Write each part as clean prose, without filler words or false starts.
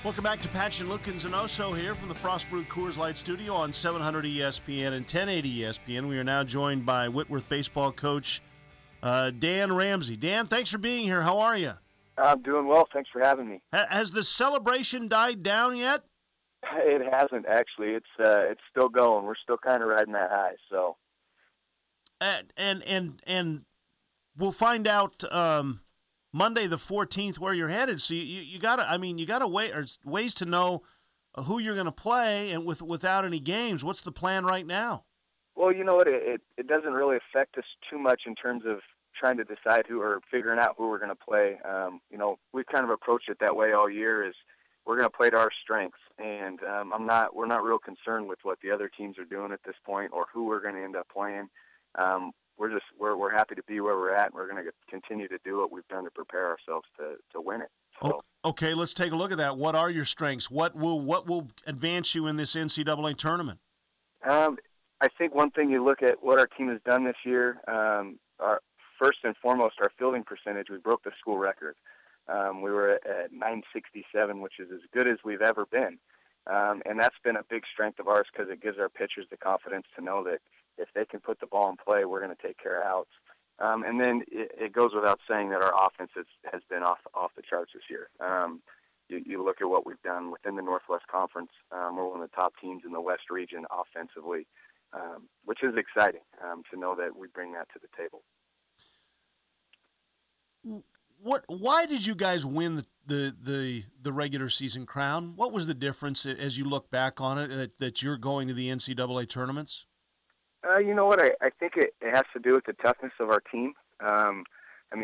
Welcome back to Patchin, Lukens, and Osso here from the Frost Brewed Coors Light Studio on 700 ESPN and 1080 ESPN. We are now joined by Whitworth baseball coach Dan Ramsay. Dan, thanks for being here. How are you? I'm doing well. Thanks for having me. Has the celebration died down yet? It hasn't, actually. It's still going. We're still kind of riding that high. So, and we'll find out Monday the 14th where you're headed. So you gotta wait, or ways to know who you're going to play, and without any games. What's the plan right now? Well, you know what, it doesn't really affect us too much in terms of trying to decide who, or figuring out who we're going to play. We've kind of approached it that way all year, is we're going to play to our strengths, and we're not real concerned with what the other teams are doing at this point or who we're going to end up playing. We're happy to be where we're at, and we're going to continue to do what we've done to prepare ourselves to win it. So. Okay, let's take a look at that. What are your strengths? What will advance you in this NCAA tournament? I think one thing, you look at what our team has done this year. First and foremost, our fielding percentage. We broke the school record. We were at 967, which is as good as we've ever been. And that's been a big strength of ours, because it gives our pitchers the confidence to know that if they can put the ball in play, we're going to take care of outs. And then it goes without saying that our offense has been off the charts this year. You look at what we've done within the Northwest Conference. We're one of the top teams in the West region offensively, which is exciting to know that we bring that to the table. Why did you guys win the regular season crown? What was the difference as you look back on it that you're going to the NCAA tournaments? You know what? I think it has to do with the toughness of our team.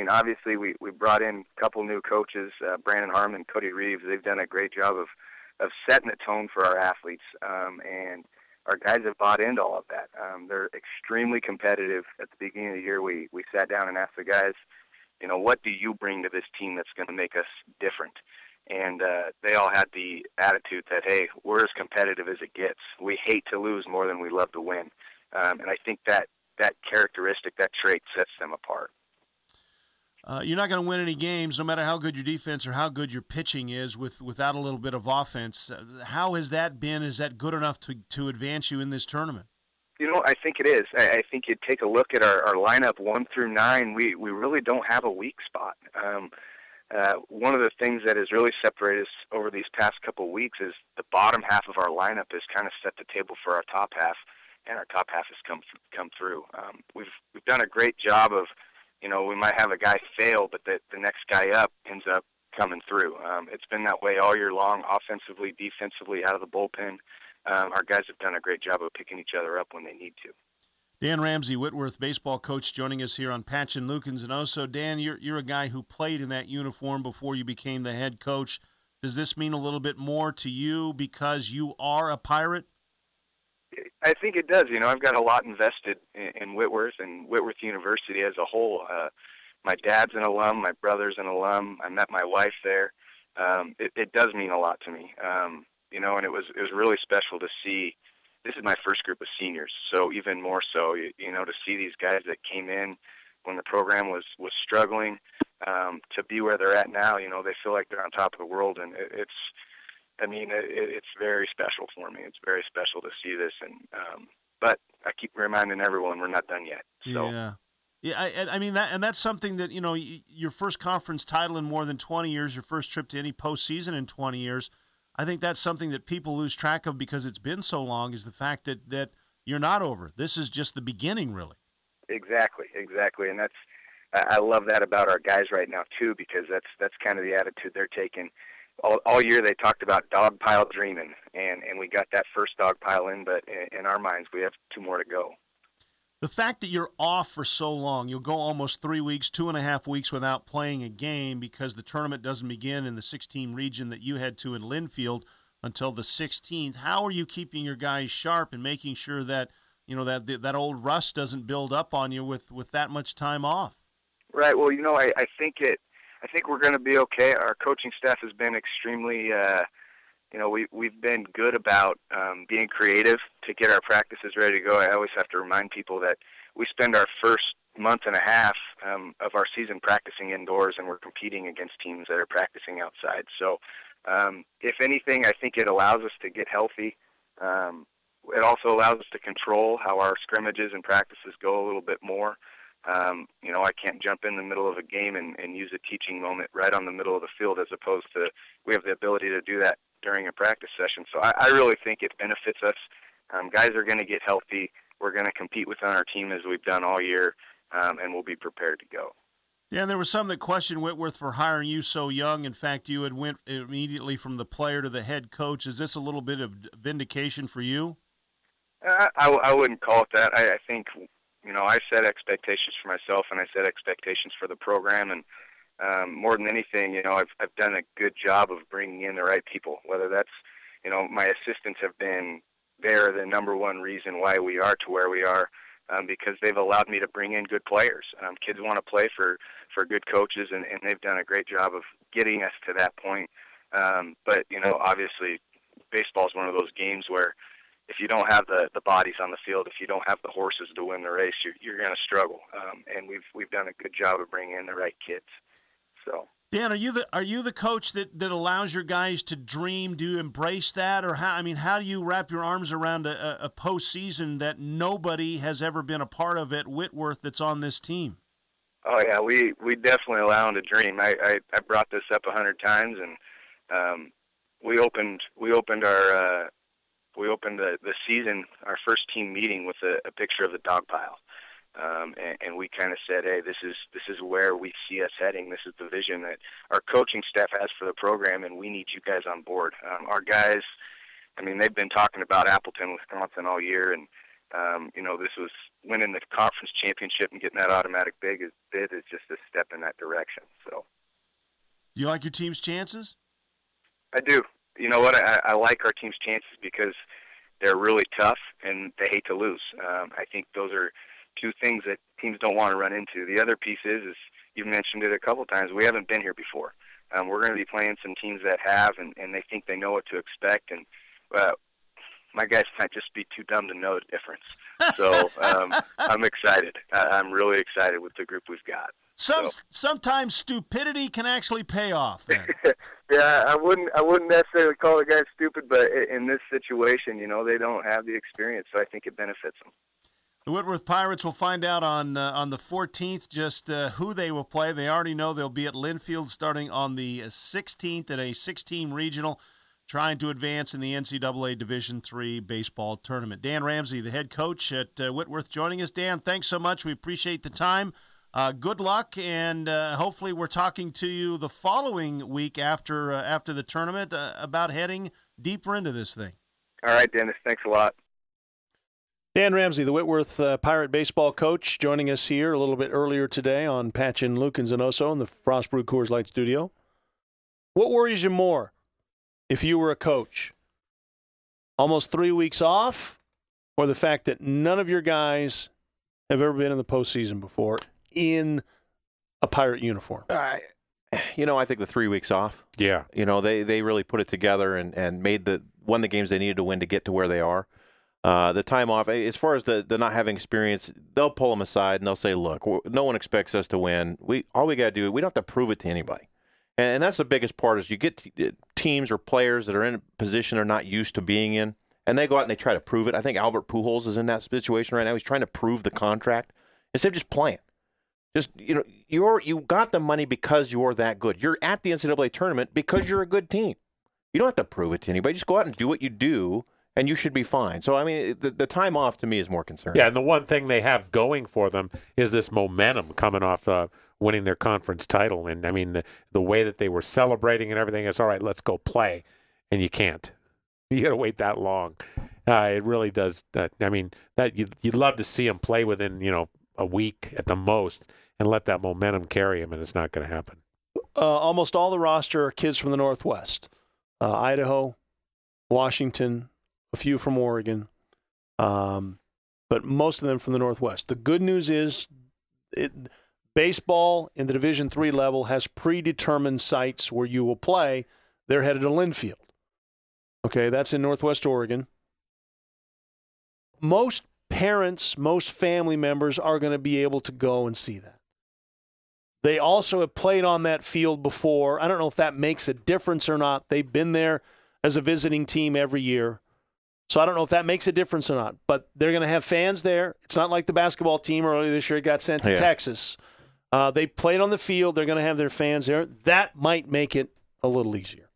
Obviously we brought in a couple new coaches, Brandon Harmon, Cody Reeves. They've done a great job of setting the tone for our athletes, and our guys have bought into all of that. They're extremely competitive. At the beginning of the year, we sat down and asked the guys, what do you bring to this team that's going to make us different? And they all had the attitude that, hey, we're as competitive as it gets. We hate to lose more than we love to win. And I think that characteristic, that trait, sets them apart. You're not going to win any games, no matter how good your defense or how good your pitching is, without a little bit of offense. How has that been? Is that good enough to advance you in this tournament? I think it is. I think you take a look at our lineup 1 through 9. We really don't have a weak spot. One of the things that has really separated us over these past couple of weeks is the bottom half of our lineup has kind of set the table for our top half, and our top half has come through. We've done a great job of, we might have a guy fail, but the next guy up ends up coming through. It's been that way all year long, offensively, defensively, out of the bullpen. Our guys have done a great job of picking each other up when they need to. Dan Ramsay, Whitworth baseball coach, joining us here on Patchin, Lukens, and Osso. Dan, you're a guy who played in that uniform before you became the head coach. Does this mean a little bit more to you because you are a Pirate? I think it does. I've got a lot invested in Whitworth and Whitworth University as a whole. My dad's an alum. My brother's an alum. I met my wife there. It does mean a lot to me. And it was really special to see. This is my first group of seniors, so even more so, to see these guys that came in when the program was struggling, to be where they're at now. They feel like they're on top of the world, and it's very special for me. It's very special to see this, and but I keep reminding everyone we're not done yet. So. Yeah. That's something that your first conference title in more than 20 years, your first trip to any postseason in 20 years. I think that's something that people lose track of because it's been so long, is the fact that you're not over. This is just the beginning, really. Exactly, and I love that about our guys right now too, because that's kind of the attitude they're taking. All year they talked about dog pile dreaming, and we got that first dog pile in, but in our minds we have 2 more to go. The fact that you're off for so long, you'll go almost 3 weeks, 2.5 weeks without playing a game because the tournament doesn't begin in the 6-team region that you head to in Linfield until the 16th. How are you keeping your guys sharp and making sure that that old rust doesn't build up on you with that much time off? Right. Well, I think we're going to be okay. Our coaching staff has been extremely. We've been good about being creative to get our practices ready to go. I always have to remind people that we spend our first month and a half of our season practicing indoors, and we're competing against teams that are practicing outside. So If anything, I think it allows us to get healthy. It also allows us to control how our scrimmages and practices go a little bit more. I can't jump in the middle of a game and use a teaching moment right on the middle of the field, as opposed to we have the ability to do that during a practice session. So I really think it benefits us. Guys are going to get healthy. We're going to compete within our team as we've done all year, and we'll be prepared to go. Yeah, and there was some that questioned Whitworth for hiring you so young. In fact, you had went immediately from the player to the head coach. Is this a little bit of vindication for you? I wouldn't call it that. I think, I set expectations for myself, and I set expectations for the program. And more than anything, I've done a good job of bringing in the right people, whether that's, my assistants have been the number one reason why we are to where we are. Because they've allowed me to bring in good players. Kids want to play for good coaches, and they've done a great job of getting us to that point. But, obviously, baseball is one of those games where if you don't have the bodies on the field, if you don't have the horses to win the race, you're going to struggle. And we've done a good job of bringing in the right kids. So. Dan, are you the coach that allows your guys to dream? Do you embrace that, or how do you wrap your arms around a postseason that nobody has ever been a part of at Whitworth that's on this team? Oh yeah, we definitely allow them to dream. I brought this up 100 times, and we opened the season, our first team meeting, with a picture of the dog pile. And we kind of said, hey, this is where we see us heading. This is the vision that our coaching staff has for the program, and we need you guys on board. Our guys, they've been talking about Appleton, Wisconsin all year, and this was winning the conference championship and getting that automatic bid is just a step in that direction. So, do you like your team's chances? I do. You know what? I like our team's chances because they're really tough and they hate to lose. I think those are two things that teams don't want to run into. The other piece is you've mentioned it a couple times, we haven't been here before. We're going to be playing some teams that have, and they think they know what to expect. And my guys might just be too dumb to know the difference. So I'm excited. I'm really excited with the group we've got. Sometimes stupidity can actually pay off. Then. Yeah, I wouldn't necessarily call the guys stupid, but in this situation, they don't have the experience, so I think it benefits them. The Whitworth Pirates will find out on the 14th just who they will play. They already know they'll be at Linfield starting on the 16th at a 6-team regional, trying to advance in the NCAA Division III baseball tournament. Dan Ramsay, the head coach at Whitworth, joining us. Dan, thanks so much. We appreciate the time. Good luck, and hopefully we're talking to you the following week after the tournament about heading deeper into this thing. All right, Dennis. Thanks a lot. Dan Ramsay, the Whitworth Pirate baseball coach, joining us here a little bit earlier today on Patchin, Lukens, and Osso in the Frostbrew Coors Light studio. What worries you more if you were a coach? Almost 3 weeks off, or the fact that none of your guys have ever been in the postseason before in a Pirate uniform? I think the 3 weeks off. Yeah. They really put it together and won the games they needed to win to get to where they are. The time off, as far as the not having experience, they'll pull them aside and they'll say, look, no one expects us to win. All we got to do, we don't have to prove it to anybody. And that's the biggest part is you get teams or players that are in a position they're not used to being in, and they go out and they try to prove it. I think Albert Pujols is in that situation right now. He's trying to prove the contract instead of just playing. Just, you got the money because you're that good. You're at the NCAA tournament because you're a good team. You don't have to prove it to anybody. Just go out and do what you do, and you should be fine. So, the time off to me is more concerning. Yeah, and the one thing they have going for them is this momentum coming off winning their conference title. And, the way that they were celebrating and everything is, all right, let's go play. And you can't. You got to wait that long. It really does. You'd love to see them play within, a week at the most and let that momentum carry them, and it's not going to happen. Almost all the roster are kids from the Northwest. Idaho, Washington, a few from Oregon, but most of them from the Northwest. The good news is baseball in the Division III level has predetermined sites where you will play. They're headed to Linfield. Okay, that's in Northwest Oregon. Most parents, most family members are going to be able to go and see that. They also have played on that field before. I don't know if that makes a difference or not. They've been there as a visiting team every year. So I don't know if that makes a difference or not. But they're going to have fans there. It's not like the basketball team earlier this year got sent to Texas. They played on the field. They're going to have their fans there. That might make it a little easier.